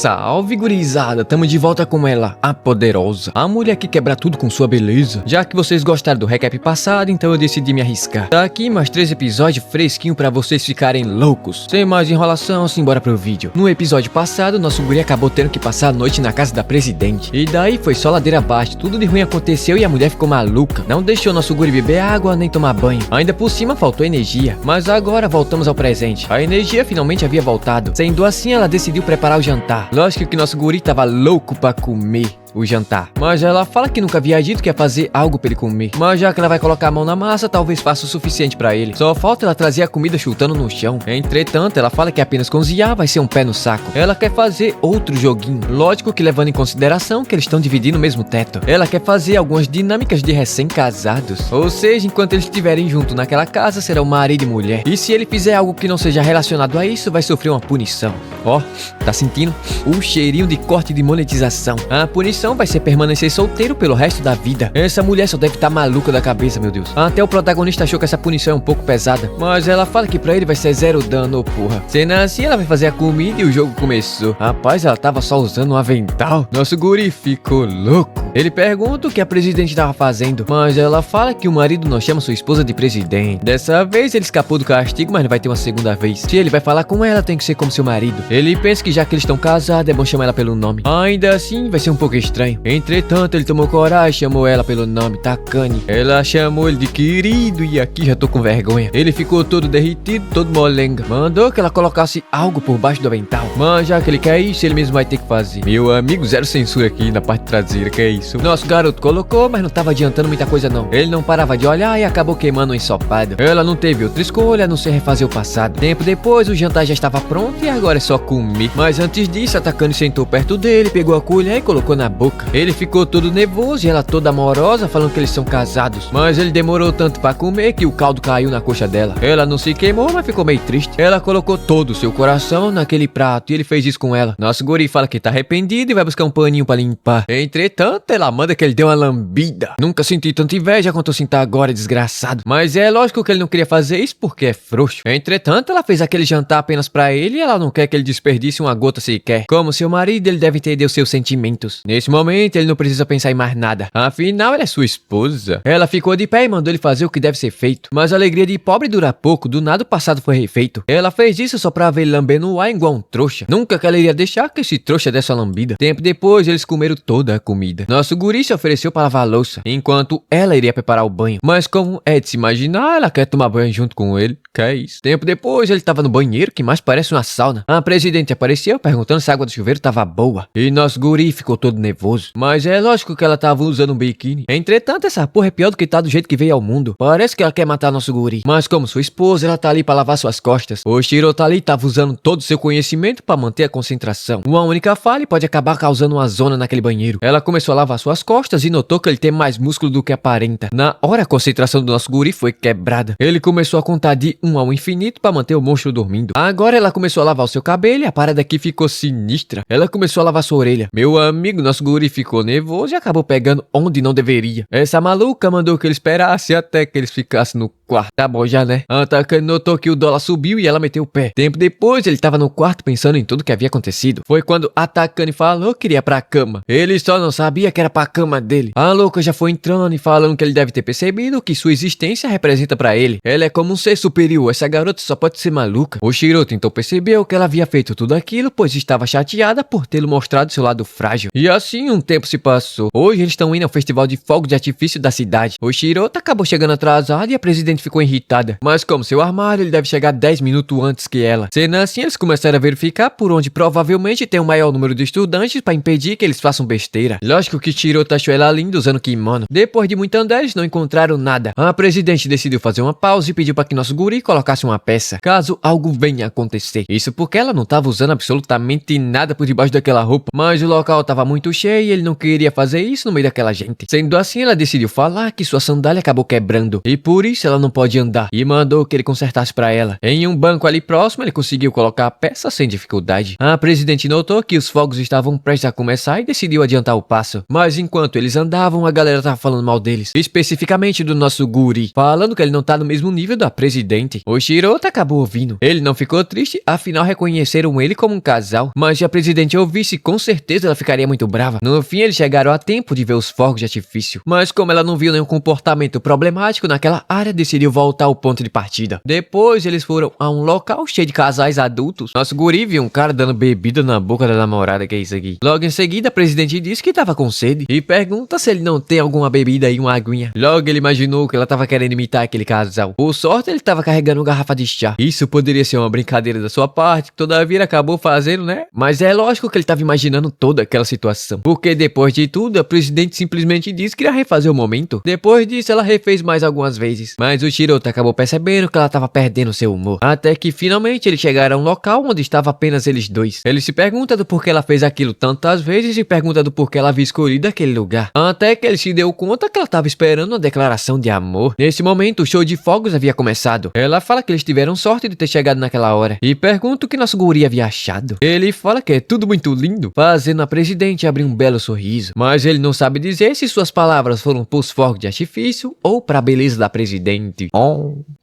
Salve, gurizada, tamo de volta com ela, a poderosa, a mulher que quebra tudo com sua beleza. Já que vocês gostaram do recap passado, então eu decidi me arriscar. Tá aqui mais 3 episódios fresquinho pra vocês ficarem loucos. Sem mais enrolação, simbora pro vídeo. No episódio passado, nosso guri acabou tendo que passar a noite na casa da presidente. E daí foi só ladeira abaixo, tudo de ruim aconteceu e a mulher ficou maluca. Não deixou nosso guri beber água nem tomar banho. Ainda por cima faltou energia. Mas agora voltamos ao presente. A energia finalmente havia voltado. Sendo assim, ela decidiu preparar o jantar. Lógico que nosso guri tava louco pra comer o jantar, mas ela fala que nunca havia dito que ia fazer algo pra ele comer. Mas já que ela vai colocar a mão na massa, talvez faça o suficiente pra ele. Só falta ela trazer a comida chutando no chão. Entretanto, ela fala que apenas cozinhar vai ser um pé no saco. Ela quer fazer outro joguinho, lógico que levando em consideração que eles estão dividindo o mesmo teto. Ela quer fazer algumas dinâmicas de recém-casados, ou seja, enquanto eles estiverem juntos naquela casa, serão marido e mulher. E se ele fizer algo que não seja relacionado a isso, vai sofrer uma punição. Ó, tá sentindo? O cheirinho de corte de monetização. A punição vai ser permanecer solteiro pelo resto da vida. Essa mulher só deve estar maluca da cabeça, meu Deus. Até o protagonista achou que essa punição é um pouco pesada, mas ela fala que pra ele vai ser zero dano, porra. Sendo assim, ela vai fazer a comida e o jogo começou. Rapaz, ela tava só usando um avental. Nosso guri ficou louco. Ele pergunta o que a presidente tava fazendo, mas ela fala que o marido não chama sua esposa de presidente. Dessa vez ele escapou do castigo, mas não vai ter uma segunda vez. Se ele vai falar com ela, tem que ser como seu marido. Ele pensa que já que eles estão casados, é bom chamar ela pelo nome. Ainda assim, vai ser um pouco estranho. Entretanto, ele tomou coragem e chamou ela pelo nome, Takane. Ela chamou ele de querido e aqui já tô com vergonha. Ele ficou todo derretido, todo molenga. Mandou que ela colocasse algo por baixo do avental. Mas já que ele quer isso, ele mesmo vai ter que fazer. Meu amigo, zero censura aqui na parte traseira, que é isso? Nosso garoto colocou, mas não tava adiantando muita coisa não. Ele não parava de olhar e acabou queimando um ensopado. Ela não teve outra escolha a não ser refazer o passado. Tempo depois, o jantar já estava pronto e agora é só comer. Mas antes disso, a Takane sentou perto dele, pegou a colher e colocou na boca. Ele ficou todo nervoso e ela toda amorosa, falando que eles são casados. Mas ele demorou tanto pra comer que o caldo caiu na coxa dela. Ela não se queimou, mas ficou meio triste. Ela colocou todo o seu coração naquele prato e ele fez isso com ela. Nosso guri fala que tá arrependido e vai buscar um paninho pra limpar. Entretanto, ela manda que ele dê uma lambida. Nunca senti tanta inveja quanto eu sinto agora, desgraçado. Mas é lógico que ele não queria fazer isso porque é frouxo. Entretanto, ela fez aquele jantar apenas pra ele e ela não quer que ele desperdice uma gota sequer. Como seu marido, ele deve entender os seus sentimentos. Nesse momento, ele não precisa pensar em mais nada. Afinal, ela é sua esposa. Ela ficou de pé e mandou ele fazer o que deve ser feito. Mas a alegria de pobre dura pouco. Do nada o passado foi refeito. Ela fez isso só pra ver ele lambendo o ar igual um trouxa. Nunca que ela iria deixar que esse trouxa desse uma lambida. Tempo depois, eles comeram toda a comida. Nosso guri se ofereceu para lavar a louça, enquanto ela iria preparar o banho. Mas como é de se imaginar, ela quer tomar banho junto com ele. Que é isso? Tempo depois, ele tava no banheiro, que mais parece uma sauna. A presidente apareceu perguntando se a água do chuveiro tava boa. E nosso guri ficou todo nervoso. Mas é lógico que ela tava usando um biquíni. Entretanto, essa porra é pior do que tá do jeito que veio ao mundo. Parece que ela quer matar nosso guri. Mas como sua esposa, ela tá ali pra lavar suas costas. O Shiro tá ali, tava usando todo o seu conhecimento pra manter a concentração. Uma única falha pode acabar causando uma zona naquele banheiro. Ela começou a lavar suas costas e notou que ele tem mais músculo do que aparenta. Na hora, a concentração do nosso guri foi quebrada. Ele começou a contar de 1 ao infinito pra manter o monstro dormindo. Agora ela começou a lavar o seu cabelo e a parada aqui ficou sinistra. Ela começou a lavar sua orelha. Meu amigo, nosso guri ficou nervoso e acabou pegando onde não deveria. Essa maluca mandou que ele esperasse até que eles ficassem no quarto. Tá bom já, né? A Takane notou que o dólar subiu e ela meteu o pé. Tempo depois, ele tava no quarto pensando em tudo que havia acontecido. Foi quando a Takane falou que iria pra cama. Ele só não sabia que era pra cama dele. A louca já foi entrando e falando que ele deve ter percebido que sua existência representa pra ele. Ela é como um ser superior. Essa garota só pode ser maluca. O Shiro então percebeu que ela havia feito tudo aquilo, pois estava chateada por tê-lo mostrado seu lado frágil. E assim um tempo se passou. Hoje eles estão indo ao festival de fogos de artifício da cidade. O Shirota acabou chegando atrasado e a presidente ficou irritada. Mas como seu armário, ele deve chegar 10 minutos antes que ela. Sendo assim, eles começaram a verificar por onde provavelmente tem o maior número de estudantes para impedir que eles façam besteira. Lógico que Shirota achou ela linda usando kimono. Depois de muito andar, eles não encontraram nada. A presidente decidiu fazer uma pausa e pediu para que nosso guri colocasse uma peça, caso algo venha a acontecer. Isso porque ela não estava usando absolutamente nada por debaixo daquela roupa. Mas o local estava muito cheio e ele não queria fazer isso no meio daquela gente. Sendo assim, ela decidiu falar que sua sandália acabou quebrando e por isso ela não pode andar, e mandou que ele consertasse para ela. Em um banco ali próximo, ele conseguiu colocar a peça sem dificuldade. A presidente notou que os fogos estavam prestes a começar e decidiu adiantar o passo. Mas enquanto eles andavam, a galera tava falando mal deles, especificamente do nosso guri, falando que ele não tá no mesmo nível da presidente. O Shirota acabou ouvindo. Ele não ficou triste, afinal reconheceram ele como um casal. Mas se a presidente ouvisse, com certeza ela ficaria muito brava. No fim, eles chegaram a tempo de ver os fogos de artifício. Mas como ela não viu nenhum comportamento problemático naquela área, decidiu voltar ao ponto de partida. Depois, eles foram a um local cheio de casais adultos. Nosso guri viu um cara dando bebida na boca da namorada, que é isso aqui. Logo em seguida, a presidente disse que tava com sede e pergunta se ele não tem alguma bebida e uma aguinha. Logo, ele imaginou que ela tava querendo imitar aquele casal. Por sorte, ele tava carregando uma garrafa de chá. Isso poderia ser uma brincadeira da sua parte, que todavia ele acabou fazendo, né? Mas é lógico que ele tava imaginando toda aquela situação. Porque depois de tudo, a presidente simplesmente disse que ia refazer o momento. Depois disso, ela refez mais algumas vezes. Mas o Shirota acabou percebendo que ela tava perdendo seu humor. Até que finalmente eles chegaram a um local onde estava apenas eles dois. Ele se pergunta do porquê ela fez aquilo tantas vezes e pergunta do porquê ela havia escolhido aquele lugar. Até que ele se deu conta que ela estava esperando uma declaração de amor. Nesse momento, o show de fogos havia começado. Ela fala que eles tiveram sorte de ter chegado naquela hora. E pergunta o que nosso guri havia achado. Ele fala que é tudo muito lindo, fazendo a presidente abrir um belo sorriso. Mas ele não sabe dizer se suas palavras foram pros fogos de artifício ou pra beleza da presidente.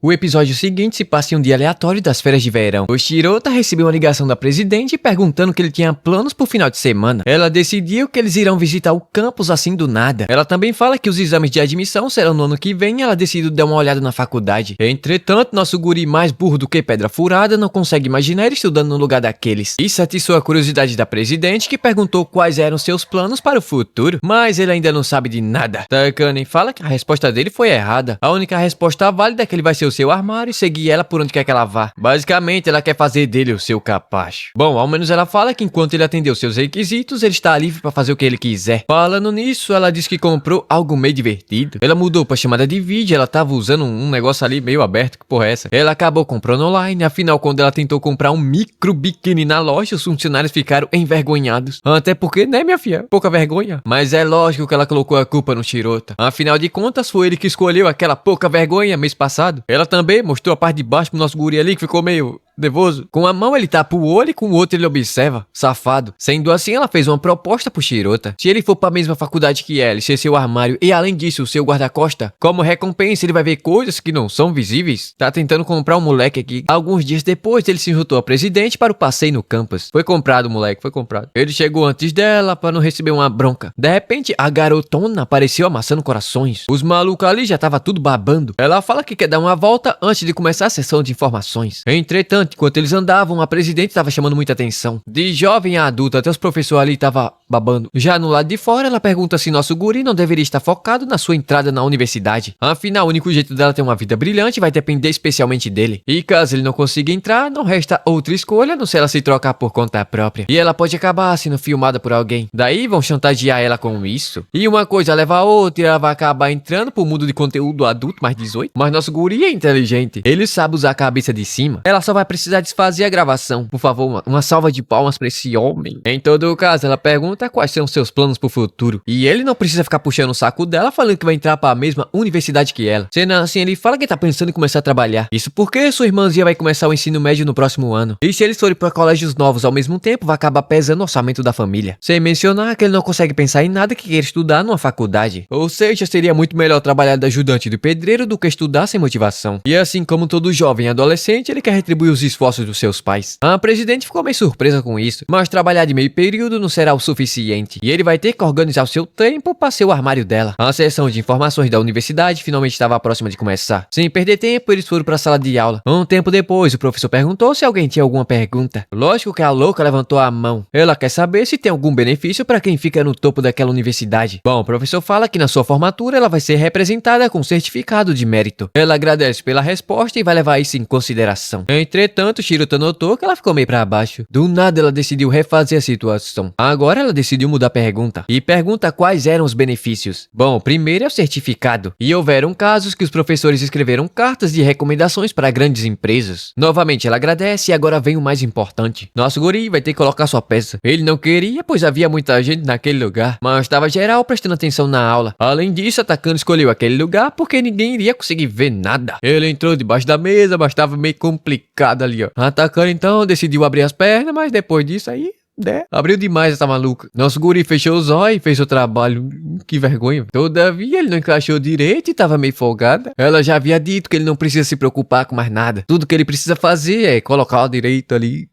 O episódio seguinte se passa em um dia aleatório das férias de verão. O Shirota recebeu uma ligação da presidente perguntando que ele tinha planos pro final de semana. Ela decidiu que eles irão visitar o campus assim do nada. Ela também fala que os exames de admissão serão no ano que vem e ela decidiu dar uma olhada na faculdade. Entretanto, nosso guri mais burro do que pedra furada não consegue imaginar ele estudando no lugar daqueles. Isso atiçou a curiosidade da presidente, que perguntou quais eram seus planos para o futuro. Mas ele ainda não sabe de nada. Takanen fala que a resposta dele foi errada. A única resposta válida é que ele vai ser o seu armário e seguir ela por onde quer que ela vá. Basicamente, ela quer fazer dele o seu capacho. Bom, ao menos ela fala que enquanto ele atendeu seus requisitos, ele está livre para fazer o que ele quiser. Falando nisso, ela diz que comprou algo meio divertido. Ela mudou pra chamada de vídeo, ela tava usando um negócio ali meio aberto, que porra é essa? Ela acabou comprando online, afinal quando ela tentou comprar um micro biquíni na loja, os funcionários ficaram envergonhados. Até porque, né, minha filha? Pouca vergonha. Mas é lógico que ela colocou a culpa no Shirota. Afinal de contas, foi ele que escolheu aquela pouca vergonha mês passado. Ela também mostrou a parte de baixo pro nosso guri ali, que ficou meio nervoso. Com a mão ele tapa o olho e com o outro ele observa. Safado. Sendo assim, ela fez uma proposta pro Shirota. Se ele for pra mesma faculdade que ela, ser seu armário e além disso, o seu guarda-costa, como recompensa ele vai ver coisas que não são visíveis. Tá tentando comprar um moleque aqui. Alguns dias depois, ele se juntou ao presidente para o passeio no campus. Foi comprado, moleque, foi comprado. Ele chegou antes dela para não receber uma bronca. De repente, a garotona apareceu amassando corações. Os malucos ali já tava tudo babando. Ela fala que quer dar uma volta antes de começar a sessão de informações. Entretanto, enquanto eles andavam, a presidente estava chamando muita atenção. De jovem a adulta, até os professores ali estavam babando. Já no lado de fora, ela pergunta se nosso guri não deveria estar focado na sua entrada na universidade. Afinal, o único jeito dela ter uma vida brilhante vai depender especialmente dele. E caso ele não consiga entrar, não resta outra escolha a não ser ela se trocar por conta própria. E ela pode acabar sendo filmada por alguém. Daí vão chantagear ela com isso. E uma coisa leva a outra e ela vai acabar entrando pro mundo de conteúdo adulto mais 18. Mas nosso guri é inteligente. Ele sabe usar a cabeça de cima. Ela só vai precisar desfazer a gravação. Por favor, uma salva de palmas pra esse homem. Em todo caso, ela pergunta quais são seus planos pro futuro. E ele não precisa ficar puxando o saco dela falando que vai entrar pra mesma universidade que ela. Sendo assim, ele fala que tá pensando em começar a trabalhar. Isso porque sua irmãzinha vai começar o ensino médio no próximo ano. E se eles forem pra colégios novos ao mesmo tempo, vai acabar pesando o orçamento da família. Sem mencionar que ele não consegue pensar em nada que queira estudar numa faculdade. Ou seja, seria muito melhor trabalhar de ajudante do pedreiro do que estudar sem motivação. E assim como todo jovem adolescente, ele quer retribuir os esforços dos seus pais. A presidente ficou meio surpresa com isso, mas trabalhar de meio período não será o suficiente. E ele vai ter que organizar o seu tempo para ser o armário dela. A sessão de informações da universidade finalmente estava próxima de começar. Sem perder tempo, eles foram para a sala de aula. Um tempo depois, o professor perguntou se alguém tinha alguma pergunta. Lógico que a louca levantou a mão. Ela quer saber se tem algum benefício para quem fica no topo daquela universidade. Bom, o professor fala que na sua formatura ela vai ser representada com certificado de mérito. Ela agradece pela resposta e vai levar isso em consideração. Entretanto, Shirota notou que ela ficou meio para baixo. Do nada, ela decidiu refazer a situação. Agora ela decidiu mudar a pergunta. E pergunta quais eram os benefícios. Bom, o primeiro é o certificado. E houveram casos que os professores escreveram cartas de recomendações para grandes empresas. Novamente, ela agradece e agora vem o mais importante. Nosso guri vai ter que colocar sua peça. Ele não queria, pois havia muita gente naquele lugar, mas estava geral prestando atenção na aula. Além disso, a Takano escolheu aquele lugar porque ninguém iria conseguir ver nada. Ele entrou debaixo da mesa, mas estava meio complicado ali, ó. A Takano então decidiu abrir as pernas, mas depois disso aí né? Abriu demais essa maluca. Nosso guri fechou os olhos e fez o trabalho. Que vergonha. Todavia, ele não encaixou direito e tava meio folgada. Ela já havia dito que ele não precisa se preocupar com mais nada. Tudo que ele precisa fazer é colocar o direito ali.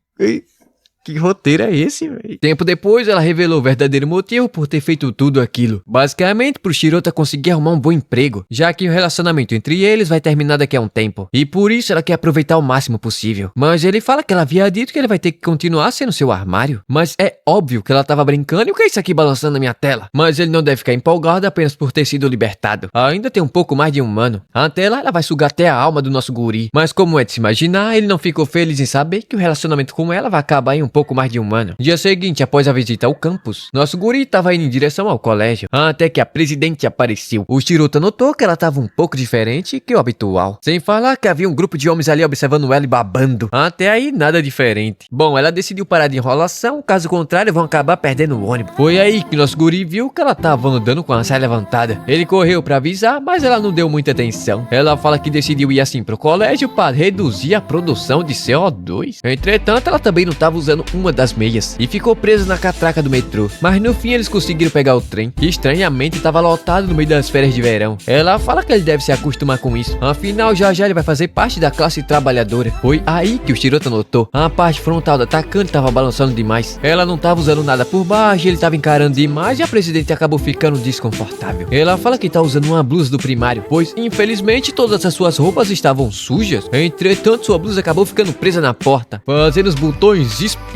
Que roteiro é esse, velho? Tempo depois, ela revelou o verdadeiro motivo por ter feito tudo aquilo. Basicamente, pro Shirota conseguir arrumar um bom emprego, já que o relacionamento entre eles vai terminar daqui a um tempo. E por isso ela quer aproveitar o máximo possível. Mas ele fala que ela havia dito que ele vai ter que continuar sendo seu armário. Mas é óbvio que ela tava brincando e o que é isso aqui balançando na minha tela? Mas ele não deve ficar empolgado apenas por ter sido libertado. Ainda tem um pouco mais de um ano. Até lá, ela vai sugar até a alma do nosso guri. Mas como é de se imaginar, ele não ficou feliz em saber que o relacionamento com ela vai acabar em um pouco mais de um ano. Dia seguinte, após a visita ao campus, nosso guri estava indo em direção ao colégio, até que a presidente apareceu. O Shirota notou que ela estava um pouco diferente que o habitual. Sem falar que havia um grupo de homens ali observando ela e babando. Até aí, nada diferente. Bom, ela decidiu parar de enrolação, caso contrário vão acabar perdendo o ônibus. Foi aí que nosso guri viu que ela estava andando com a saia levantada. Ele correu para avisar, mas ela não deu muita atenção. Ela fala que decidiu ir assim pro colégio para reduzir a produção de CO2. Entretanto, ela também não estava usando uma das meias e ficou presa na catraca do metrô. Mas no fim eles conseguiram pegar o trem, que estranhamente estava lotado no meio das férias de verão. Ela fala que ele deve se acostumar com isso, afinal já ele vai fazer parte da classe trabalhadora. Foi aí que o Shirota notou a parte frontal do atacante estava balançando demais. Ela não estava usando nada por baixo, ele estava encarando demais e a presidente acabou ficando desconfortável. Ela fala que está usando uma blusa do primário, pois infelizmente todas as suas roupas estavam sujas. Entretanto, sua blusa acabou ficando presa na porta, fazendo os botões explodirem.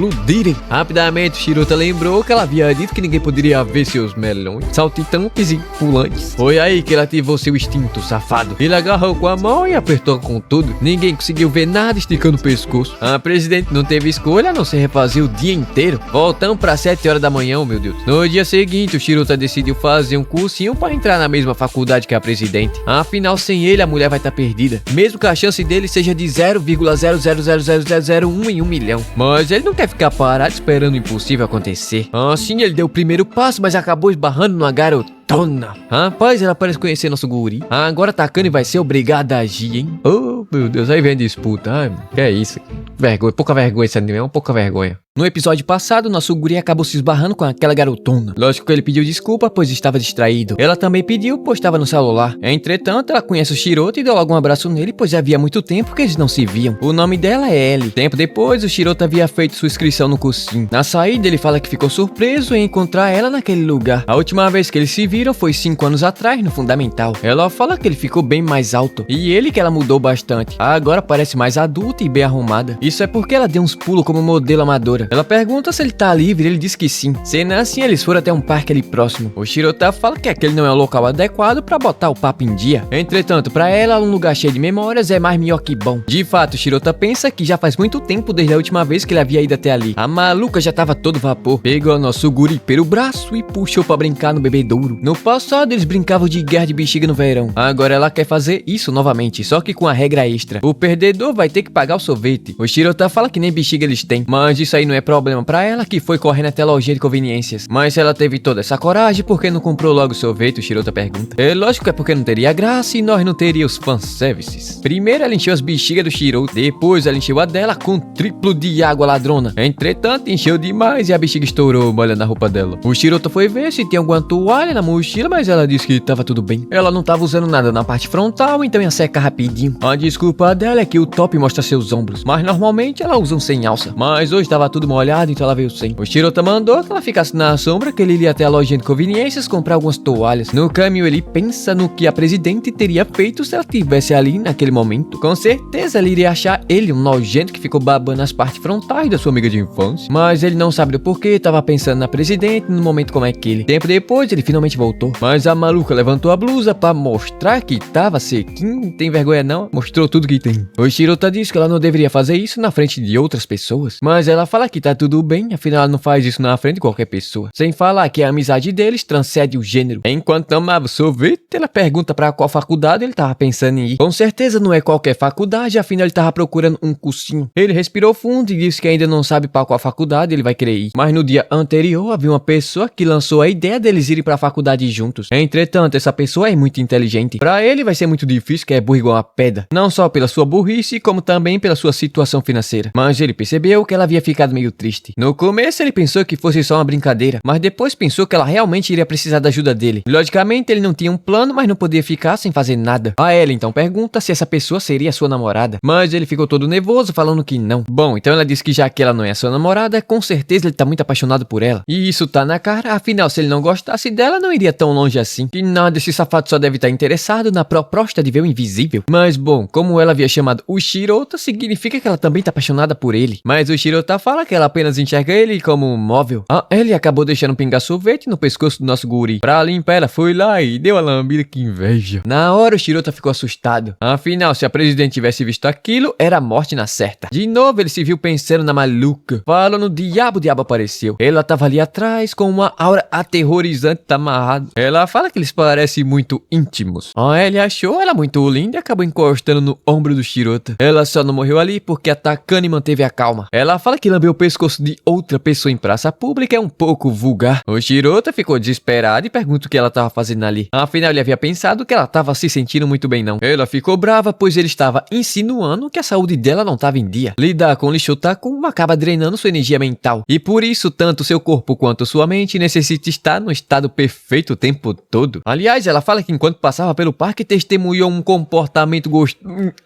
Rapidamente, Shirota lembrou que ela havia dito que ninguém poderia ver seus melões, saltitantes e pulantes. Foi aí que ela ativou seu instinto safado. Ele agarrou com a mão e apertou com tudo. Ninguém conseguiu ver nada esticando o pescoço. A presidente não teve escolha a não ser refazer o dia inteiro. Voltamos para 7 horas da manhã, meu Deus. No dia seguinte, o Shirota decidiu fazer um cursinho para entrar na mesma faculdade que a presidente. Afinal, sem ele, a mulher vai estar perdida. Mesmo que a chance dele seja de 0,0000001 em 1 milhão. Mas ele não quer ficar parado esperando o impossível acontecer. Assim ele deu o primeiro passo, mas acabou esbarrando numa garotona. Rapaz, ela parece conhecer nosso guri. Agora Takane vai ser obrigada a agir, hein? Oh, meu Deus, aí vem disputa. Ai, que é isso? Vergonha, pouca vergonha esse anime, é uma pouca vergonha. No episódio passado, nosso guri acabou se esbarrando com aquela garotona. Lógico que ele pediu desculpa, pois estava distraído. Ela também pediu, pois estava no celular. Entretanto, ela conhece o Shirota e deu logo um abraço nele, pois havia muito tempo que eles não se viam. O nome dela é Ellie. Tempo depois, o Shirota havia feito sua inscrição no cursinho. Na saída, ele fala que ficou surpreso em encontrar ela naquele lugar. A última vez que eles se viram foi 5 anos atrás, no fundamental. Ela fala que ele ficou bem mais alto. E ele que ela mudou bastante. Agora parece mais adulta e bem arrumada. Isso é porque ela deu uns pulos como modelo amadora. Ela pergunta se ele tá livre, ele diz que sim. Sendo assim, eles foram até um parque ali próximo. O Shirota fala que aquele não é o local adequado pra botar o papo em dia. Entretanto, pra ela, um lugar cheio de memórias é mais melhor que bom. De fato, o Shirota pensa que já faz muito tempo desde a última vez que ele havia ido até ali. A maluca já tava todo vapor. Pegou nosso guri pelo braço e puxou pra brincar no bebedouro. No passado, eles brincavam de guerra de bexiga no verão. Agora ela quer fazer isso novamente, só que com a regra extra. O perdedor vai ter que pagar o sorvete. O Shirota fala que nem bexiga eles têm, mas isso aí não é problema pra ela, que foi correndo até a lojinha de conveniências. Mas ela teve toda essa coragem, por que não comprou logo o sorvete? O Shirota pergunta. É lógico que é porque não teria graça e nós não teríamos fanservices. Primeiro ela encheu as bexigas do Shirota, depois ela encheu a dela com triplo de água ladrona. Entretanto, encheu demais e a bexiga estourou molhando a roupa dela. O Shirota foi ver se tinha alguma toalha na mochila, mas ela disse que tava tudo bem. Ela não tava usando nada na parte frontal, então ia secar rapidinho. A desculpa dela é que o top mostra seus ombros, mas normalmente ela usa um sem alça. Mas hoje tava tudo molhado, então ela veio sem. O Shirota mandou que ela ficasse na sombra, que ele iria até a lojinha de conveniências comprar algumas toalhas. No caminho ele pensa no que a presidente teria feito se ela estivesse ali naquele momento. Com certeza ele iria achar ele um nojento que ficou babando as partes frontais da sua amiga de infância. Mas ele não sabe do porquê, tava pensando na presidente num momento como aquele. Tempo depois ele finalmente voltou, mas a maluca levantou a blusa pra mostrar que tava sequinho. Tem vergonha não? Mostrou tudo que tem. O Shirota disse que ela não deveria fazer isso na frente de outras pessoas, mas ela fala que tá tudo bem, afinal ela não faz isso na frente de qualquer pessoa. Sem falar que a amizade deles transcende o gênero. Enquanto amava o sorvete, ela pergunta pra qual faculdade ele tava pensando em ir. Com certeza não é qualquer faculdade, afinal ele tava procurando um cursinho. Ele respirou fundo e disse que ainda não sabe pra qual faculdade ele vai querer ir. Mas no dia anterior havia uma pessoa que lançou a ideia deles irem pra faculdade juntos. Entretanto, essa pessoa é muito inteligente. Pra ele vai ser muito difícil, que é burro igual a pedra. Não só pela sua burrice, como também pela sua situação financeira. Mas ele percebeu que ela havia ficado meio meio triste. No começo ele pensou que fosse só uma brincadeira, mas depois pensou que ela realmente iria precisar da ajuda dele. Logicamente ele não tinha um plano, mas não podia ficar sem fazer nada. A Ellie então pergunta se essa pessoa seria sua namorada, mas ele ficou todo nervoso falando que não. Bom, então ela disse que já que ela não é sua namorada, com certeza ele tá muito apaixonado por ela. E isso tá na cara, afinal se ele não gostasse dela não iria tão longe assim. Que nada, esse safado só deve estar interessado na proposta de ver o invisível. Mas bom, como ela havia chamado o Shirota, significa que ela também tá apaixonada por ele. Mas o Shirota fala que ela apenas enxerga ele como um móvel. A Ellie acabou deixando pingar sorvete no pescoço do nosso guri. Pra limpar, ela foi lá e deu a lambida, que inveja. Na hora o Shirota ficou assustado. Afinal, se a presidente tivesse visto aquilo, era a morte na certa. De novo ele se viu pensando na maluca. Falou no diabo, o diabo apareceu. Ela tava ali atrás com uma aura aterrorizante, tá amarrado. Ela fala que eles parecem muito íntimos. A Ellie achou ela muito linda e acabou encostando no ombro do Shirota. Ela só não morreu ali porque a Takane manteve a calma. Ela fala que lamber o pescoço de outra pessoa em praça pública é um pouco vulgar. O Shirota ficou desesperado e pergunta o que ela tava fazendo ali. Afinal, ele havia pensado que ela tava se sentindo muito bem não. Ela ficou brava, pois ele estava insinuando que a saúde dela não tava em dia. Lidar com lixo Takun acaba drenando sua energia mental. E por isso, tanto seu corpo quanto sua mente necessita estar no estado perfeito o tempo todo. Aliás, ela fala que enquanto passava pelo parque testemunhou um comportamento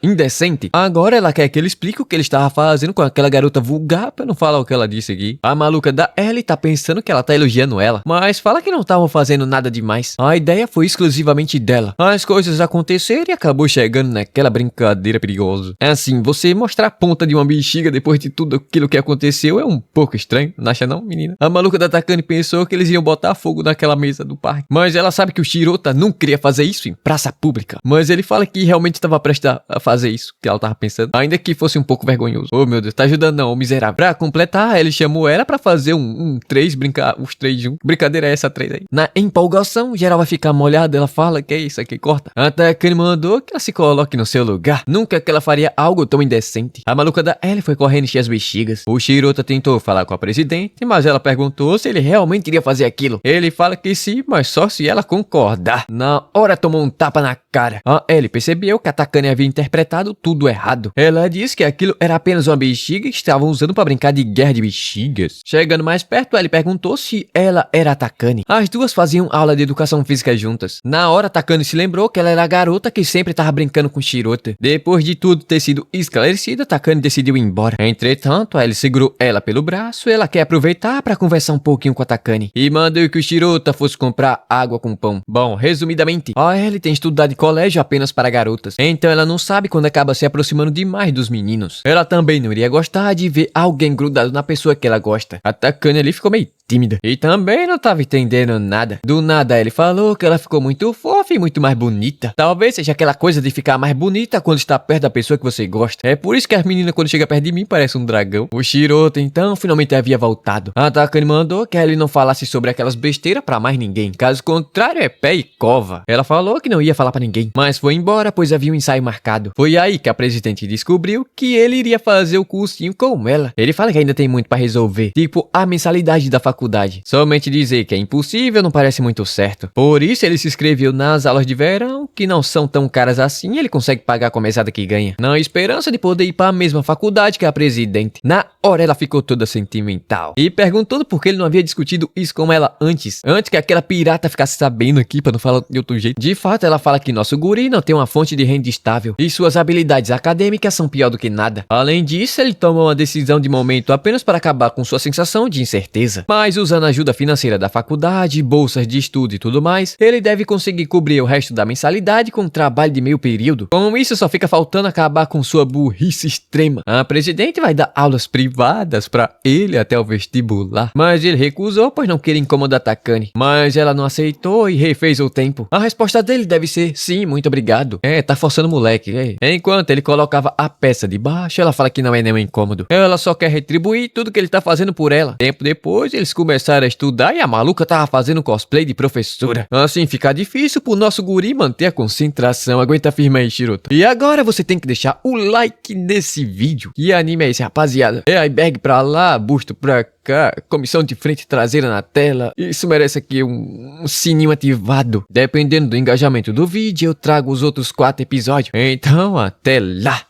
indecente. Agora ela quer que ele explique o que ele estava fazendo com aquela garota vulgar, pra não falar o que ela disse aqui. A maluca da Ellie tá pensando que ela tá elogiando ela, mas fala que não estavam fazendo nada demais. A ideia foi exclusivamente dela. As coisas aconteceram e acabou chegando naquela brincadeira perigosa. É assim, você mostrar a ponta de uma bexiga depois de tudo aquilo que aconteceu é um pouco estranho, não acha não, menina? A maluca da Takane pensou que eles iam botar fogo naquela mesa do parque, mas ela sabe que o Shirota não queria fazer isso em praça pública. Mas ele fala que realmente estava prestes a fazer isso que ela tava pensando, ainda que fosse um pouco vergonhoso. Oh meu Deus, tá ajudando não, o miserável. Pra completar, ele chamou ela pra fazer um 3, brincar os 3 juntos. Brincadeira é essa 3 aí. Na empolgação, geral vai ficar molhada, ela fala que é isso aqui, corta. A Takane mandou que ela se coloque no seu lugar. Nunca que ela faria algo tão indecente. A maluca da Ellie foi correndo encher as bexigas. O Shirota tentou falar com a presidente, mas ela perguntou se ele realmente iria fazer aquilo. Ele fala que sim, mas só se ela concordar. Na hora tomou um tapa na cara. A Ellie percebeu que a Takane havia interpretado tudo errado. Ela disse que aquilo era apenas uma bexiga que estavam usando para brincar de guerra de bexigas. Chegando mais perto, Ellie perguntou se ela era a Takane. As duas faziam aula de educação física juntas. Na hora, a Takane se lembrou que ela era a garota que sempre estava brincando com Shirota. Depois de tudo ter sido esclarecido, a Takane decidiu ir embora. Entretanto, a Ellie segurou ela pelo braço e ela quer aproveitar para conversar um pouquinho com a Takane. E mandou que o Shirota fosse comprar água com pão. Bom, resumidamente, a Ellie tem estudado em colégio apenas para garotas. Então ela não sabe quando acaba se aproximando demais dos meninos. Ela também não iria gostar de ver alguém grudado na pessoa que ela gosta. A Takane ali ficou meio tímida. E também não tava entendendo nada. Do nada ele falou que ela ficou muito fofa e muito mais bonita. Talvez seja aquela coisa de ficar mais bonita quando está perto da pessoa que você gosta. É por isso que as meninas quando chega perto de mim parecem um dragão. O Shirota então finalmente havia voltado. A Takane mandou que ele não falasse sobre aquelas besteiras pra mais ninguém. Caso contrário é pé e cova. Ela falou que não ia falar pra ninguém, mas foi embora pois havia um ensaio marcado. Foi aí que a presidente descobriu que ele iria fazer o cursinho com ela. Ele fala que ainda tem muito pra resolver, tipo a mensalidade da faculdade. Somente dizer que é impossível não parece muito certo. Por isso ele se inscreveu nas aulas de verão, que não são tão caras assim e ele consegue pagar com a mesada que ganha. Na esperança de poder ir para a mesma faculdade que a presidente. Na hora ela ficou toda sentimental e perguntando por que ele não havia discutido isso com ela antes que aquela pirata ficasse sabendo aqui, para não falar de outro jeito. De fato, ela fala que nosso guri não tem uma fonte de renda estável e suas habilidades acadêmicas são pior do que nada. Além disso, ele tomou uma decisão de momento apenas para acabar com sua sensação de incerteza. Mas usando a ajuda financeira da faculdade, bolsas de estudo e tudo mais, ele deve conseguir cobrir o resto da mensalidade com um trabalho de meio período. Com isso, só fica faltando acabar com sua burrice extrema. A presidente vai dar aulas privadas para ele até o vestibular, mas ele recusou, pois não queria incomodar Takane. Mas ela não aceitou e refez o tempo. A resposta dele deve ser sim, muito obrigado. Tá forçando o moleque. Enquanto ele colocava a peça de baixo, ela fala que não é nenhum incômodo. Ela só quer retribuir tudo que ele tá fazendo por ela. Tempo depois, eles começaram a estudar e a maluca tava fazendo cosplay de professora. Assim fica difícil pro nosso guri manter a concentração. Aguenta firme aí, Shirota. E agora você tem que deixar o like nesse vídeo. Que anime é esse, rapaziada? É iceberg pra lá, busto pra cá, comissão de frente e traseira na tela. Isso merece aqui um sininho ativado. Dependendo do engajamento do vídeo, eu trago os outros 4 episódios. Então, até lá!